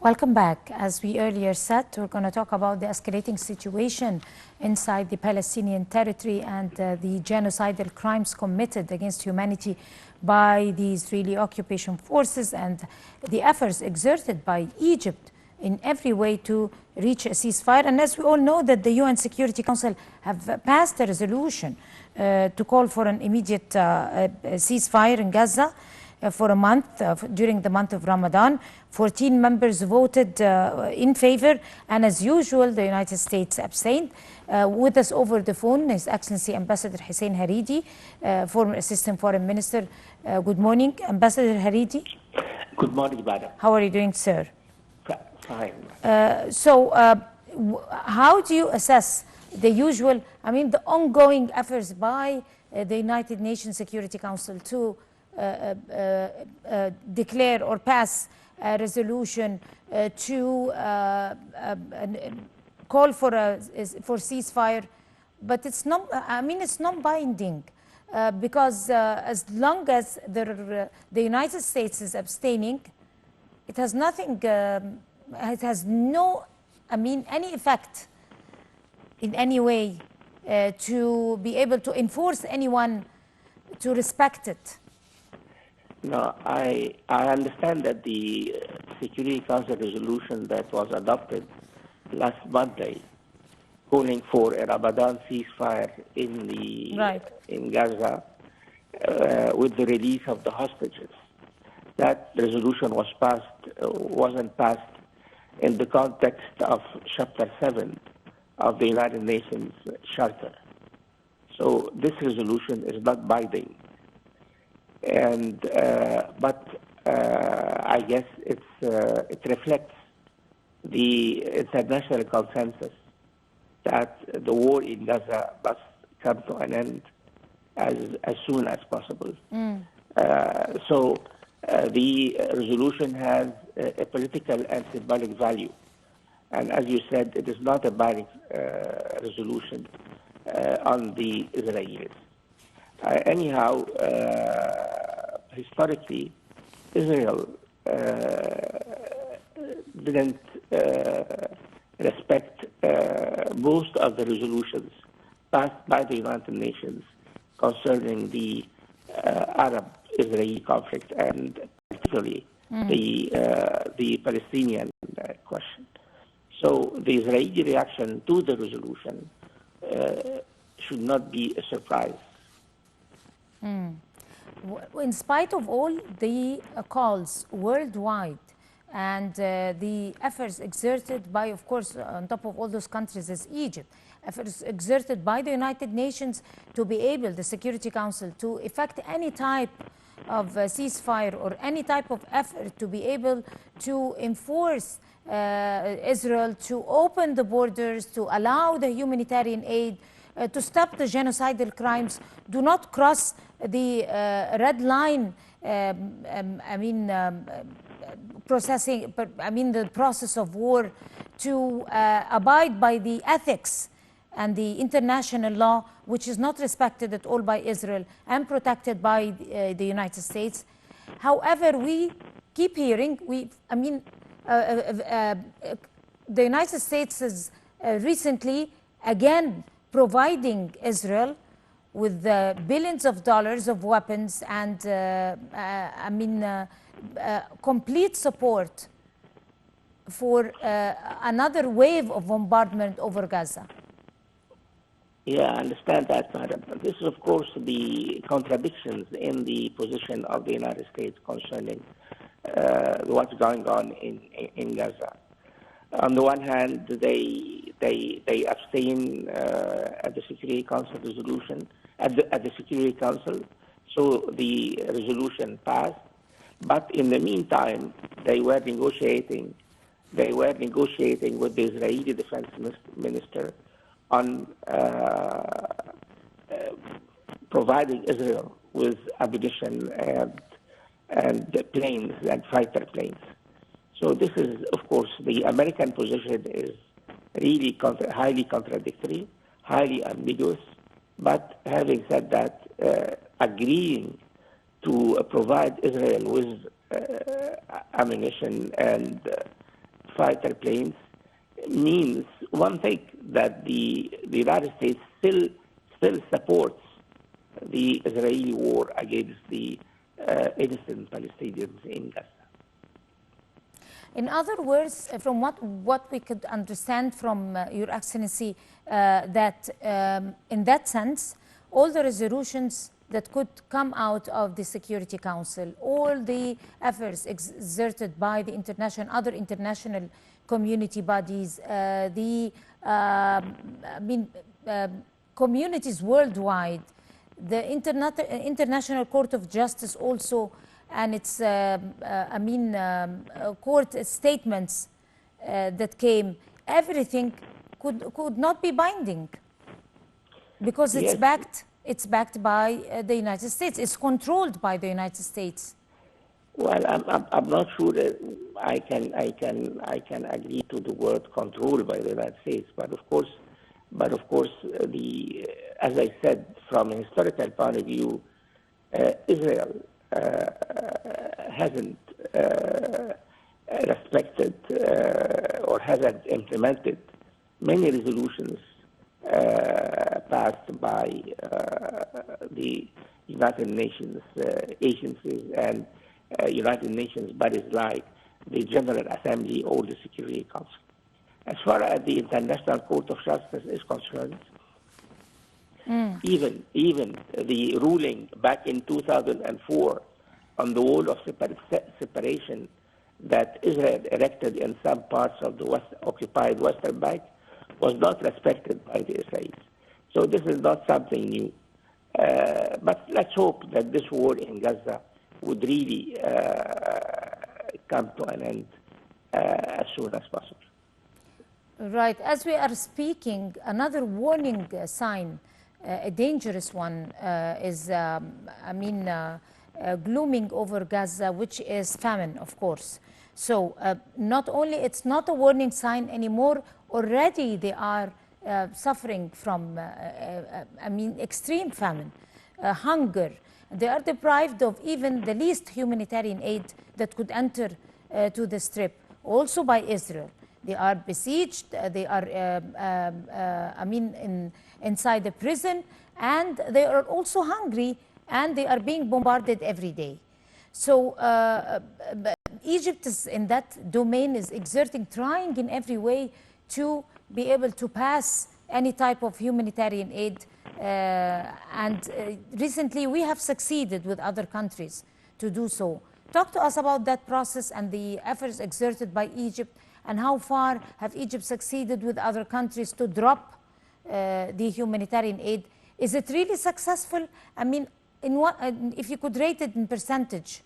Welcome back. As we earlier said, we're going to talk about the escalating situation inside the Palestinian territory and the genocidal crimes committed against humanity by the Israeli occupation forces and the efforts exerted by Egypt in every way to reach a ceasefire. And as we all know that the UN Security Council have passed a resolution to call for an immediate ceasefire in Gaza for a month, during the month of Ramadan. 14 members voted in favor, and as usual, the United States abstained. With us over the phone is Excellency Ambassador Hussein Haridi, former Assistant Foreign Minister. Good morning, Ambassador Haridi. Good morning, madam. How are you doing, sir? Fine. How do you assess the usual, the ongoing efforts by the United Nations Security Council to declare or pass a resolution to call for ceasefire, but it's not. It's non-binding because as long as the United States is abstaining, it has nothing. It has no, any effect in any way to be able to enforce anyone to respect it. No, I understand that the Security Council resolution that was adopted last Monday, calling for a Ramadan ceasefire in Gaza with the release of the hostages. That resolution wasn't passed in the context of Chapter 7 of the United Nations Charter. So this resolution is not binding. And but I guess it reflects the international consensus that the war in Gaza must come to an end as soon as possible. The resolution has a political and symbolic value, and as you said, it is not a binding resolution on the Israelis. Anyhow, historically, Israel didn't respect most of the resolutions passed by the United Nations concerning the Arab-Israeli conflict, and particularly the Palestinian question. So the Israeli reaction to the resolution should not be a surprise. In spite of all the calls worldwide and the efforts exerted by, of course, on top of all those countries is Egypt, efforts exerted by the United Nations to be able, the Security Council, to effect any type of ceasefire or any type of effort to be able to enforce Israel to open the borders, to allow the humanitarian aid, to stop the genocidal crimes, do not cross the red line, the process of war, to abide by the ethics and the international law, which is not respected at all by Israel and protected by the United States. However, we keep hearing, the United States is recently again providing Israel with billions of dollars of weapons and complete support for another wave of bombardment over Gaza. Yeah, I understand that, madam. This is, of course, the contradictions in the position of the United States concerning what's going on in Gaza. On the one hand, they abstain at the Security Council resolution, at the Security Council, so the resolution passed. But in the meantime, they were negotiating with the Israeli Defense Minister on providing Israel with ammunition and planes and fighter planes. So this is, of course, the American position is really highly contradictory, highly ambiguous. But having said that, agreeing to provide Israel with ammunition and fighter planes means one thing, that the United States still supports the Israeli war against the innocent Palestinians in Gaza. In other words, from what we could understand from Your Excellency, that in that sense, all the resolutions that could come out of the Security Council, all the efforts exerted by the other international community bodies, communities worldwide, the International Court of Justice also, and its court statements that came, everything could not be binding, because Yes. it's backed by the United States. It's controlled by the United States. Well, I'm not sure that I can agree to the word controlled by the United States, but of course, as I said, from a historical point of view, Israel hasn't respected or hasn't implemented many resolutions passed by the United Nations agencies and United Nations bodies like the General Assembly or the Security Council. As far as the International Court of Justice is concerned, even the ruling back in 2004 on the wall of separation that Israel erected in some parts of the occupied Western Bank was not respected by the Israelis. So this is not something new. But let's hope that this war in Gaza would really come to an end as soon as possible. Right. As we are speaking, another warning sign, a dangerous one, is glooming over Gaza, which is famine, of course. So not only it's not a warning sign anymore, already they are suffering from extreme famine, hunger. They are deprived of even the least humanitarian aid that could enter to the Strip, also by Israel. They are besieged, they are inside the prison, and they are also hungry, and they are being bombarded every day. So Egypt is in that domain, is trying in every way to be able to pass any type of humanitarian aid. Recently we have succeeded with other countries to do so. Talk to us about that process and the efforts exerted by Egypt, and how far have Egypt succeeded with other countries to drop the humanitarian aid. Is it really successful? I mean, if you could rate it in percentage,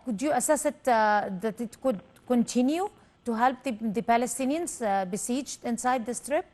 could you assess it that it could continue to help the Palestinians besieged inside the Strip?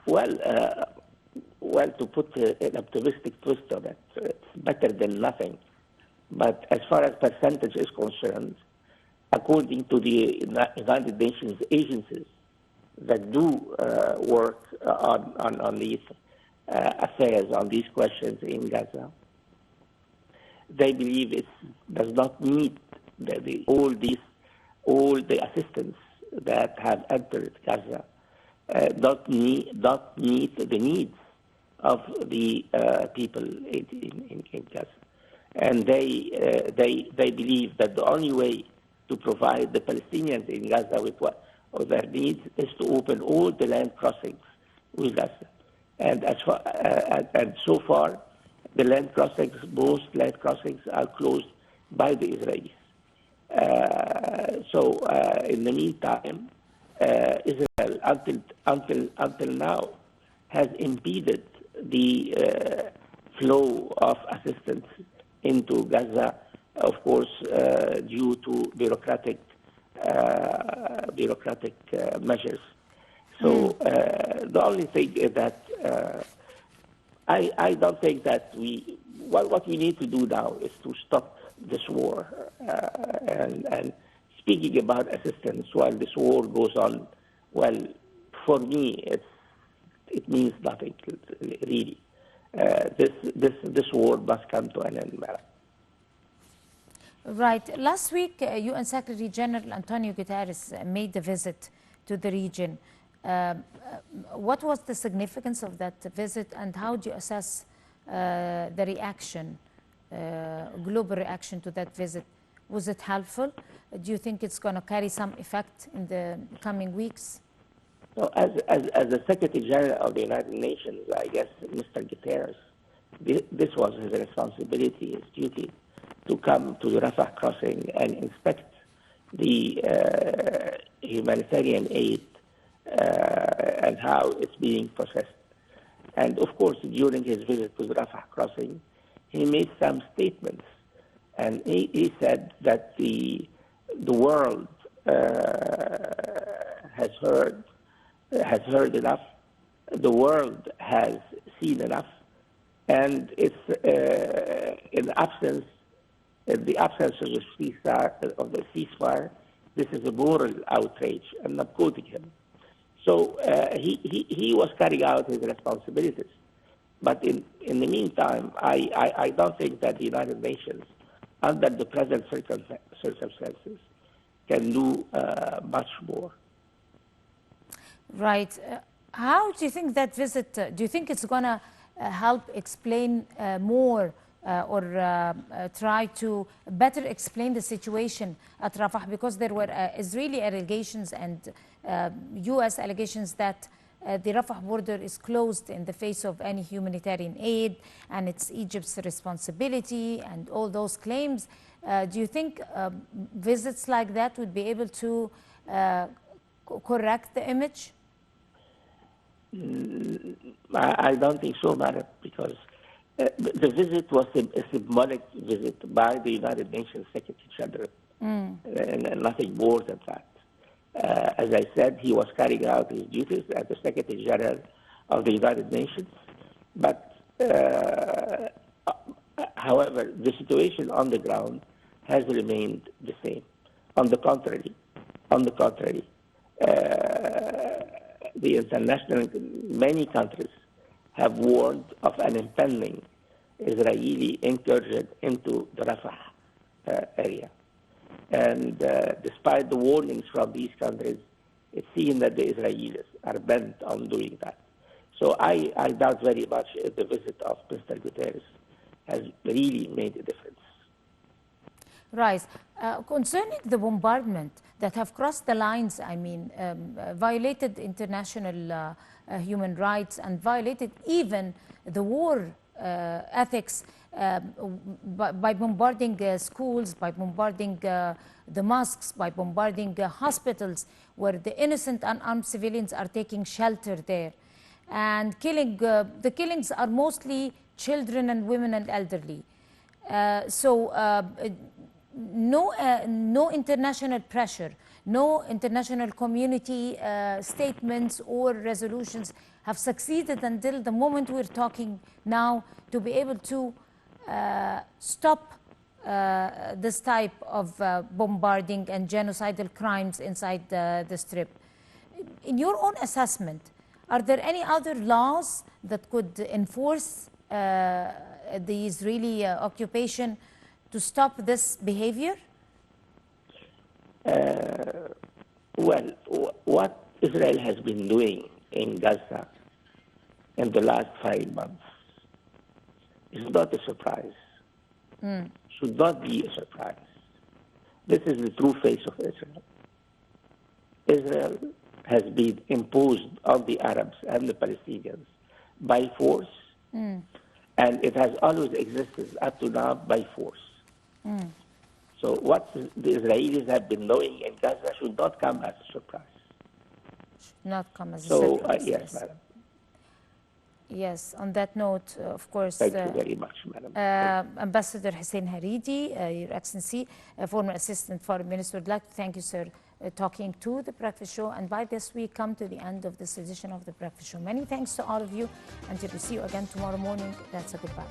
Well, to put an optimistic twist on it, it's better than nothing. But as far as percentage is concerned, according to the United Nations agencies that do work on these affairs, on these questions in Gaza, they believe it does not meet all the assistance that have entered Gaza, not meet the needs of the people in Gaza. And they believe that the only way to provide the Palestinians in Gaza with what their needs is to open all the land crossings with Gaza. And so far, the land crossings, most land crossings are closed by the Israelis. In the meantime, Israel, until now, has impeded the flow of assistance into Gaza, of course, due to bureaucratic measures. So the only thing is that I don't think that what we need to do now is to stop this war. And speaking about assistance while this war goes on, well, for me, it means nothing, really. This war must come to an end, madam. Right. Last week, UN Secretary General Antonio Guterres made a visit to the region. What was the significance of that visit, and how do you assess the reaction, global reaction to that visit? Was it helpful? Do you think it's going to carry some effect in the coming weeks? So as the Secretary General of the United Nations, I guess Mr. Guterres, this was his responsibility, his duty, to come to the Rafah crossing and inspect the humanitarian aid and how it's being processed. And of course, during his visit to the Rafah crossing, he made some statements. And he said that the world has heard enough, the world has seen enough, and it's in the absence of the ceasefire, this is a moral outrage. I'm not quoting him. So he was carrying out his responsibilities. But in the meantime, I don't think that the United Nations, under the present circumstances, can do much more. Right. How do you think that visit, do you think it's going to help explain more or try to better explain the situation at Rafah? Because there were Israeli allegations and U.S. allegations that the Rafah border is closed in the face of any humanitarian aid, and it's Egypt's responsibility and all those claims. Do you think visits like that would be able to correct the image? I don't think so, madam, because the visit was a symbolic visit by the United Nations Secretary General, and nothing more than that. As I said, he was carrying out his duties as the Secretary General of the United Nations. But, however, the situation on the ground has remained the same. On the contrary, the international, many countries have warned of an impending Israeli incursion into the Rafah area. And despite the warnings from these countries, it seems that the Israelis are bent on doing that. So I doubt very much if the visit of Mr. Guterres has really made a difference. Right. Concerning the bombardment that have crossed the lines, I mean, violated international human rights and violated even the war ethics by bombarding schools, by bombarding the mosques, by bombarding hospitals where the innocent unarmed civilians are taking shelter there. And killing, the killings are mostly children and women and elderly. No international pressure, no international community statements or resolutions have succeeded until the moment we're talking now to be able to stop this type of bombarding and genocidal crimes inside the Strip. In your own assessment, are there any other laws that could enforce the Israeli occupation to stop this behavior? Well, what Israel has been doing in Gaza in the last 5 months is not a surprise. Should not be a surprise. This is the true face of Israel. Israel has been imposed on the Arabs and the Palestinians by force, and it has always existed up to now by force. So what the Israelis have been doing in Gaza should not come as a surprise. Should not come as a surprise. Yes, madam. Yes, on that note, of course. Thank you very much, madam. Ambassador Hussein Haridi, Your Excellency, former Assistant Foreign Minister, would like to thank you, sir, talking to the Breakfast Show. And by this, we come to the end of this edition of the Breakfast Show. Many thanks to all of you. Until we see you again tomorrow morning, that's a goodbye.